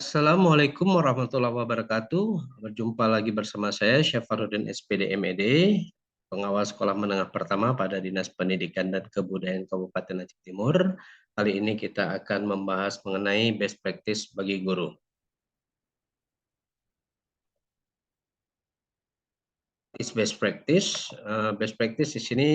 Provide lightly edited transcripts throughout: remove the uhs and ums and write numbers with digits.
Assalamualaikum warahmatullahi wabarakatuh. Berjumpa lagi bersama saya, Syafarudin SPD MED, pengawal sekolah menengah pertama pada Dinas Pendidikan dan Kebudayaan Kabupaten Aceh Timur. Kali ini kita akan membahas mengenai best practice bagi guru. Best practice di sini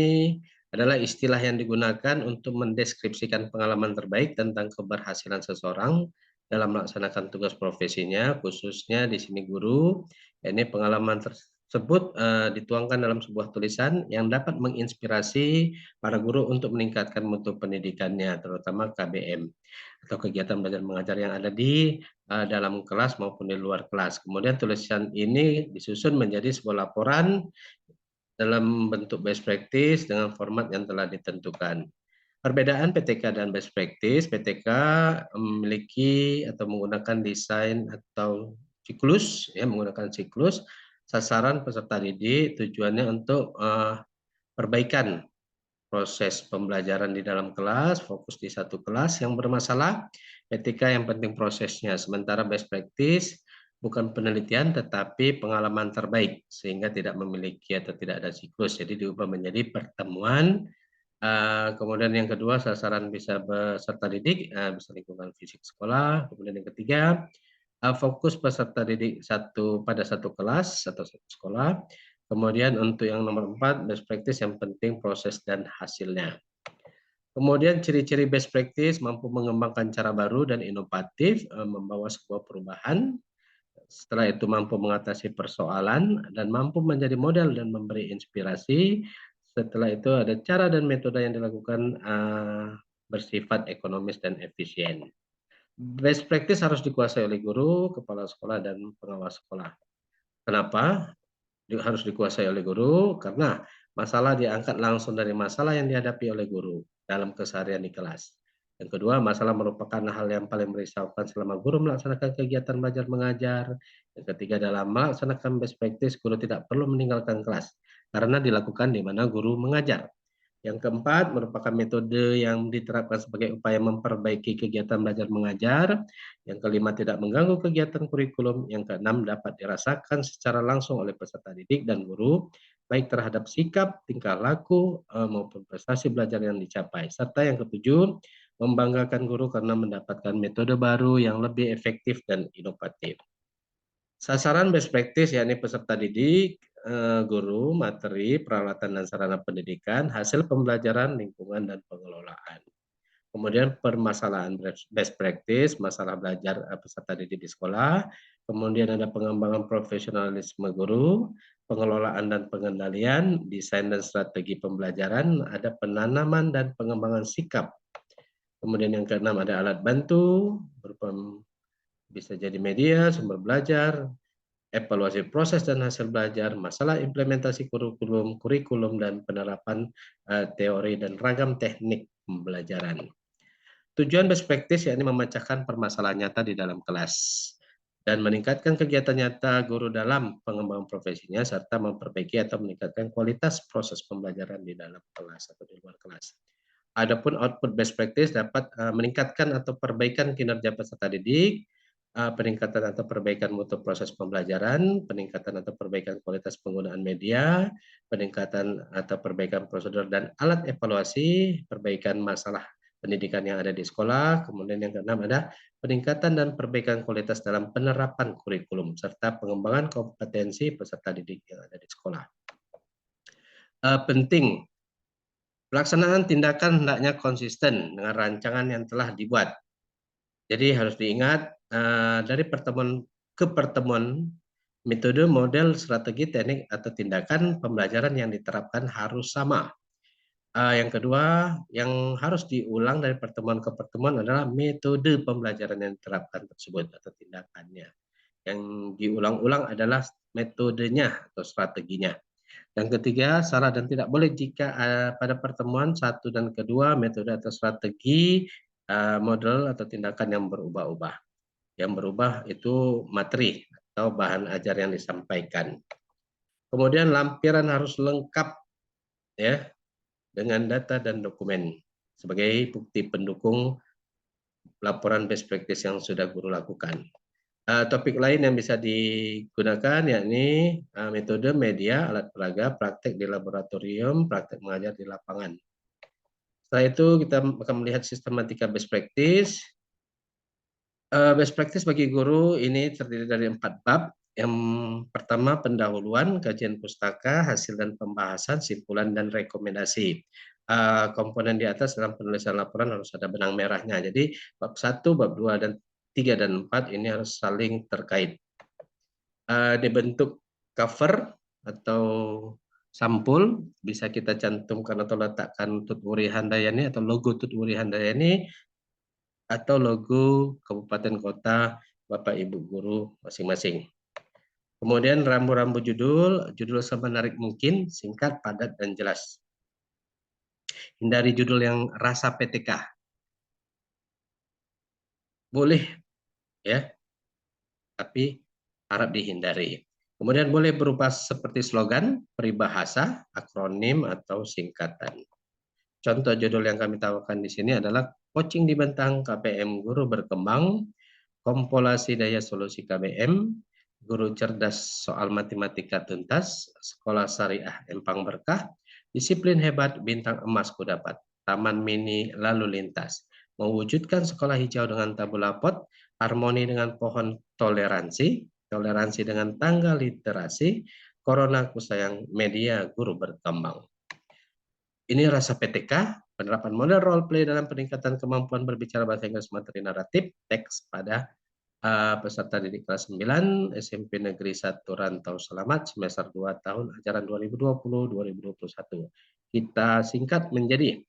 adalah istilah yang digunakan untuk mendeskripsikan pengalaman terbaik tentang keberhasilan seseorang dalam melaksanakan tugas profesinya, khususnya di sini guru. Ini pengalaman tersebut dituangkan dalam sebuah tulisan yang dapat menginspirasi para guru untuk meningkatkan mutu pendidikannya, terutama KBM atau kegiatan belajar mengajar yang ada di dalam kelas maupun di luar kelas. Kemudian tulisan ini disusun menjadi sebuah laporan dalam bentuk best practice dengan format yang telah ditentukan. Perbedaan PTK dan best practice, PTK memiliki atau menggunakan desain atau siklus, ya menggunakan siklus, sasaran peserta didik, tujuannya untuk perbaikan proses pembelajaran di dalam kelas, fokus di satu kelas yang bermasalah, ketika yang penting prosesnya. Sementara best practice bukan penelitian tetapi pengalaman terbaik, sehingga tidak memiliki atau tidak ada siklus. Jadi diubah menjadi pertemuan. Kemudian yang kedua, sasaran bisa peserta didik, bisa lingkungan fisik sekolah. Kemudian yang ketiga, fokus peserta didik pada satu kelas atau satu sekolah. Kemudian untuk yang nomor 4, best practice yang penting proses dan hasilnya. Kemudian ciri-ciri best practice mampu mengembangkan cara baru dan inovatif, membawa sebuah perubahan. Setelah itu mampu mengatasi persoalan dan mampu menjadi model dan memberi inspirasi. Setelah itu ada cara dan metode yang dilakukan bersifat ekonomis dan efisien. Best practice harus dikuasai oleh guru, kepala sekolah, dan pengawas sekolah. Kenapa harus dikuasai oleh guru? Karena masalah diangkat langsung dari masalah yang dihadapi oleh guru dalam keseharian di kelas. Yang kedua, masalah merupakan hal yang paling merisaukan selama guru melaksanakan kegiatan belajar mengajar. Yang ketiga, dalam melaksanakan best practice, guru tidak perlu meninggalkan kelas karena dilakukan di mana guru mengajar. Yang keempat, merupakan metode yang diterapkan sebagai upaya memperbaiki kegiatan belajar mengajar. Yang kelima, tidak mengganggu kegiatan kurikulum. Yang keenam, dapat dirasakan secara langsung oleh peserta didik dan guru, baik terhadap sikap, tingkah laku, maupun prestasi belajar yang dicapai. Serta yang ketujuh, membanggakan guru karena mendapatkan metode baru yang lebih efektif dan inovatif. Sasaran best practice yakni peserta didik, guru, materi, peralatan dan sarana pendidikan, hasil pembelajaran, lingkungan dan pengelolaan. Kemudian permasalahan best practice, masalah belajar peserta didik di sekolah, kemudian ada pengembangan profesionalisme guru, pengelolaan dan pengendalian, desain dan strategi pembelajaran, ada penanaman dan pengembangan sikap. Kemudian yang keenam ada alat bantu, berupa bisa jadi media, sumber belajar, evaluasi proses dan hasil belajar, masalah implementasi kurikulum dan penerapan teori dan ragam teknik pembelajaran. Tujuan best practice yakni memecahkan permasalahan nyata di dalam kelas dan meningkatkan kegiatan nyata guru dalam pengembangan profesinya serta memperbaiki atau meningkatkan kualitas proses pembelajaran di dalam kelas atau di luar kelas. Adapun output best practice dapat meningkatkan atau perbaikan kinerja peserta didik, peningkatan atau perbaikan mutu proses pembelajaran, peningkatan atau perbaikan kualitas penggunaan media, peningkatan atau perbaikan prosedur dan alat evaluasi, perbaikan masalah pendidikan yang ada di sekolah, kemudian yang keenam ada peningkatan dan perbaikan kualitas dalam penerapan kurikulum, serta pengembangan kompetensi peserta didik yang ada di sekolah. Penting pelaksanaan tindakan hendaknya konsisten dengan rancangan yang telah dibuat. Jadi harus diingat dari pertemuan ke pertemuan, metode, model, strategi, teknik atau tindakan pembelajaran yang diterapkan harus sama. Yang kedua, yang harus diulang dari pertemuan ke pertemuan adalah metode pembelajaran yang diterapkan tersebut atau tindakannya. Yang diulang-ulang adalah metodenya atau strateginya. Yang ketiga, salah dan tidak boleh jika pada pertemuan satu dan kedua metode atau strategi, model atau tindakan yang berubah-ubah. Yang berubah itu materi atau bahan ajar yang disampaikan. Kemudian lampiran harus lengkap ya dengan data dan dokumen sebagai bukti pendukung laporan best practice yang sudah guru lakukan. Topik lain yang bisa digunakan yakni metode, media, alat peraga, praktek di laboratorium, praktek mengajar di lapangan. Setelah itu kita akan melihat sistematika best practice. Best practice bagi guru ini terdiri dari 4 bab. Yang pertama pendahuluan, kajian pustaka, hasil dan pembahasan, simpulan dan rekomendasi. Komponen di atas dalam penulisan laporan harus ada benang merahnya. Jadi bab 1, bab 2 dan 3 dan 4 ini harus saling terkait. Dibentuk cover atau sampul bisa kita cantumkan atau letakkan Tut Wuri Handayani atau logo Tut Wuri Handayani atau logo kabupaten kota Bapak Ibu guru masing-masing. Kemudian rambu-rambu judul semenarik mungkin, singkat, padat, dan jelas. Hindari judul yang rasa PTK. Boleh, ya, tapi harap dihindari. Kemudian boleh berupa seperti slogan, peribahasa, akronim, atau singkatan. Contoh judul yang kami tawarkan di sini adalah Coaching di Bentang KPM Guru Berkembang, Kompolasi Daya Solusi KBM, Guru Cerdas Soal Matematika Tuntas, Sekolah Syariah Empang Berkah, Disiplin Hebat Bintang Emas Kudapat, Taman Mini Lalu Lintas, mewujudkan sekolah hijau dengan tabula pot, harmoni dengan pohon toleransi, toleransi dengan tangga literasi, Corona Kusayang Media Guru Berkembang. Ini rasa PTK, penerapan model role play dalam peningkatan kemampuan berbicara bahasa Inggris materi naratif, teks pada peserta didik kelas 9 SMP Negeri 1 Rantau Selamat semester 2 tahun ajaran 2020-2021. Kita singkat menjadi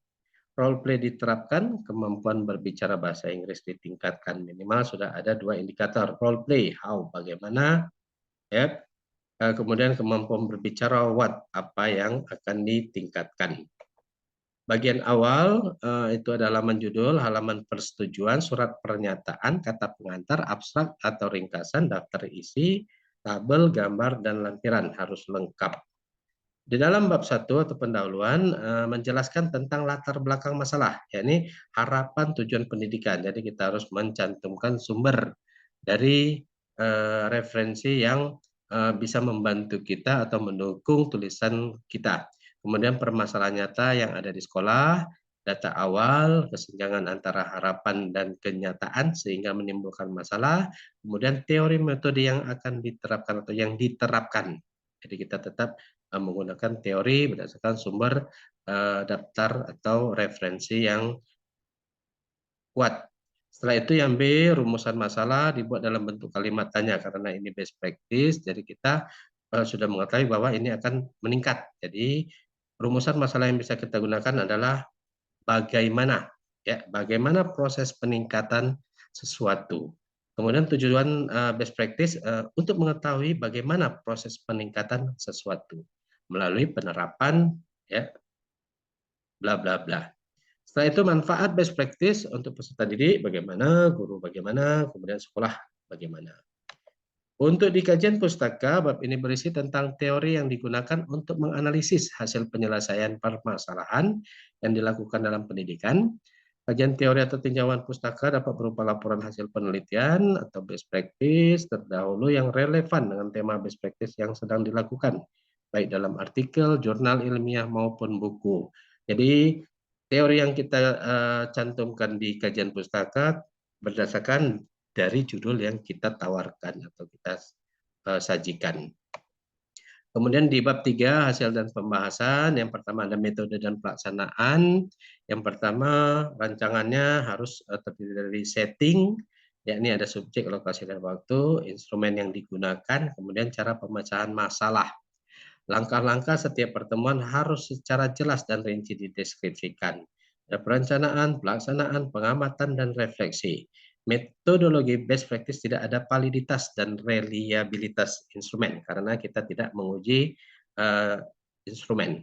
role play diterapkan, kemampuan berbicara bahasa Inggris ditingkatkan, minimal sudah ada 2 indikator. Role play, how, bagaimana, ya. Kemudian kemampuan berbicara, what, apa yang akan ditingkatkan. Bagian awal itu ada halaman judul, halaman persetujuan, surat pernyataan, kata pengantar, abstrak atau ringkasan, daftar isi, tabel, gambar, dan lampiran harus lengkap. Di dalam bab 1 atau pendahuluan menjelaskan tentang latar belakang masalah, yakni harapan tujuan pendidikan. Jadi kita harus mencantumkan sumber dari referensi yang bisa membantu kita atau mendukung tulisan kita. Kemudian permasalahan nyata yang ada di sekolah, data awal, kesenjangan antara harapan dan kenyataan sehingga menimbulkan masalah, kemudian teori metode yang akan diterapkan atau yang diterapkan. Jadi kita tetap menggunakan teori berdasarkan sumber daftar atau referensi yang kuat. Setelah itu yang B, rumusan masalah dibuat dalam bentuk kalimat tanya karena ini best practice, jadi kita sudah mengetahui bahwa ini akan meningkat. Jadi rumusan masalah yang bisa kita gunakan adalah bagaimana, ya, bagaimana proses peningkatan sesuatu. Kemudian tujuan best practice untuk mengetahui bagaimana proses peningkatan sesuatu melalui penerapan, ya, bla bla bla. Setelah itu manfaat best practice untuk peserta didik bagaimana, guru bagaimana, kemudian sekolah bagaimana. Untuk di kajian pustaka, bab ini berisi tentang teori yang digunakan untuk menganalisis hasil penyelesaian permasalahan yang dilakukan dalam pendidikan. Kajian teori atau tinjauan pustaka dapat berupa laporan hasil penelitian atau best practice terdahulu yang relevan dengan tema best practice yang sedang dilakukan, baik dalam artikel, jurnal ilmiah maupun buku. Jadi teori yang kita cantumkan di kajian pustaka berdasarkan dari judul yang kita tawarkan atau kita sajikan. Kemudian di bab 3 hasil dan pembahasan, yang pertama ada metode dan pelaksanaan. Yang pertama rancangannya harus terdiri dari setting, yakni ada subjek, lokasi, dan waktu, instrumen yang digunakan, kemudian cara pemecahan masalah. Langkah-langkah setiap pertemuan harus secara jelas dan rinci dideskripsikan. Ada perencanaan, pelaksanaan, pengamatan, dan refleksi. Metodologi best practice tidak ada validitas dan reliabilitas instrumen karena kita tidak menguji instrumen.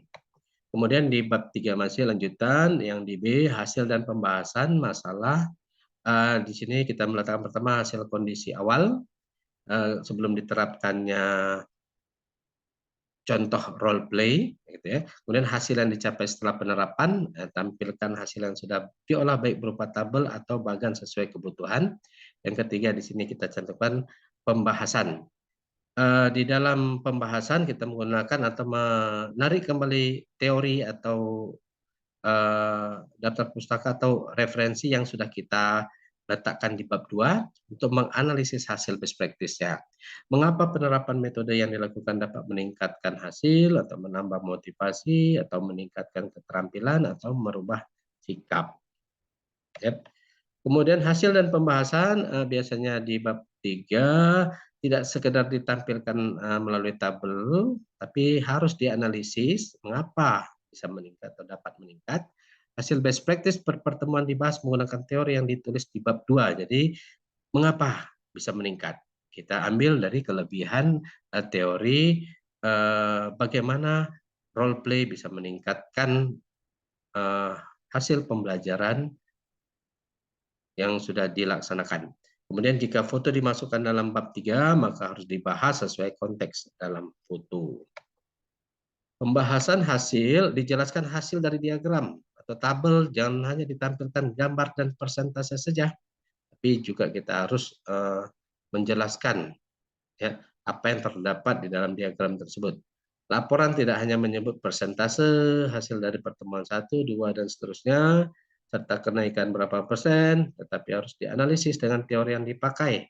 Kemudian di bab 3 masih lanjutan, yang di B hasil dan pembahasan masalah. Di sini kita meletakkan pertama hasil kondisi awal sebelum diterapkannya contoh role play, gitu ya. Kemudian hasil yang dicapai setelah penerapan, tampilkan hasil yang sudah diolah baik berupa tabel atau bagan sesuai kebutuhan. Yang ketiga di sini kita cantumkan pembahasan. Di dalam pembahasan kita menggunakan atau menarik kembali teori atau daftar pustaka atau referensi yang sudah kita letakkan di bab 2 untuk menganalisis hasil best practice-nya. Mengapa penerapan metode yang dilakukan dapat meningkatkan hasil atau menambah motivasi atau meningkatkan keterampilan atau merubah sikap. Yep. Kemudian hasil dan pembahasan biasanya di bab 3 tidak sekedar ditampilkan melalui tabel, tapi harus dianalisis mengapa bisa meningkat atau dapat meningkat. Hasil best practice per pertemuan dibahas menggunakan teori yang ditulis di bab 2. Jadi mengapa bisa meningkat? Kita ambil dari kelebihan teori bagaimana role play bisa meningkatkan hasil pembelajaran yang sudah dilaksanakan. Kemudian jika foto dimasukkan dalam bab 3, maka harus dibahas sesuai konteks dalam foto. Pembahasan hasil, dijelaskan hasil dari diagram atau tabel, jangan hanya ditampilkan gambar dan persentase saja, tapi juga kita harus menjelaskan ya apa yang terdapat di dalam diagram tersebut. Laporan tidak hanya menyebut persentase hasil dari pertemuan 1, 2, dan seterusnya, serta kenaikan berapa persen, tetapi harus dianalisis dengan teori yang dipakai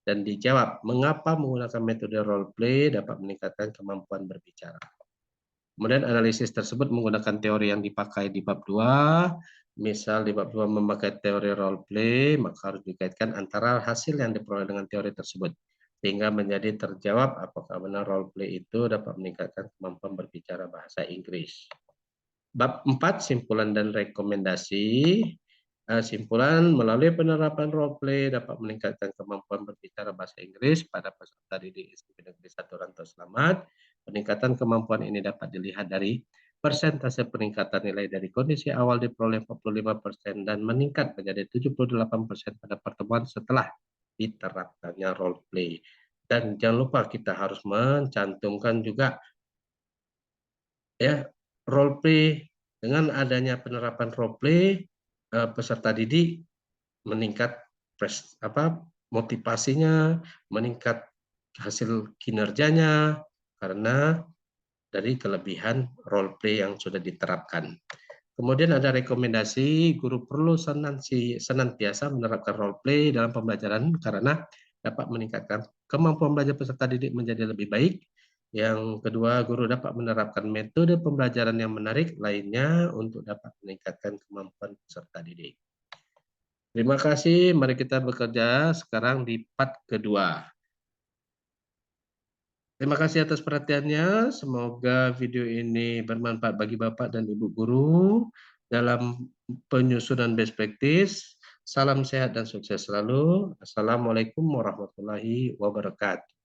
dan dijawab mengapa menggunakan metode role play dapat meningkatkan kemampuan berbicara. Kemudian analisis tersebut menggunakan teori yang dipakai di bab 2. Misal di bab 2 memakai teori role play, maka harus dikaitkan antara hasil yang diperoleh dengan teori tersebut. Sehingga menjadi terjawab apakah benar role play itu dapat meningkatkan kemampuan berbicara bahasa Inggris. Bab 4, simpulan dan rekomendasi. Simpulan, melalui penerapan role play dapat meningkatkan kemampuan berbicara bahasa Inggris pada peserta didik SMP Negeri 1 Rantau Selamat. Peningkatan kemampuan ini dapat dilihat dari persentase peningkatan nilai dari kondisi awal diperoleh 45% dan meningkat menjadi 78% pada pertemuan setelah diterapkannya role play. Dan jangan lupa kita harus mencantumkan juga ya role play. Dengan adanya penerapan role play, peserta didik meningkat motivasinya, meningkat hasil kinerjanya karena dari kelebihan role play yang sudah diterapkan. Kemudian ada rekomendasi, guru perlu senantiasa menerapkan role play dalam pembelajaran karena dapat meningkatkan kemampuan belajar peserta didik menjadi lebih baik. Yang kedua, guru dapat menerapkan metode pembelajaran yang menarik lainnya untuk dapat meningkatkan kemampuan peserta didik. Terima kasih, mari kita bekerja sekarang di part kedua. Terima kasih atas perhatiannya, semoga video ini bermanfaat bagi Bapak dan Ibu Guru dalam penyusunan best practice. Salam sehat dan sukses selalu. Assalamualaikum warahmatullahi wabarakatuh.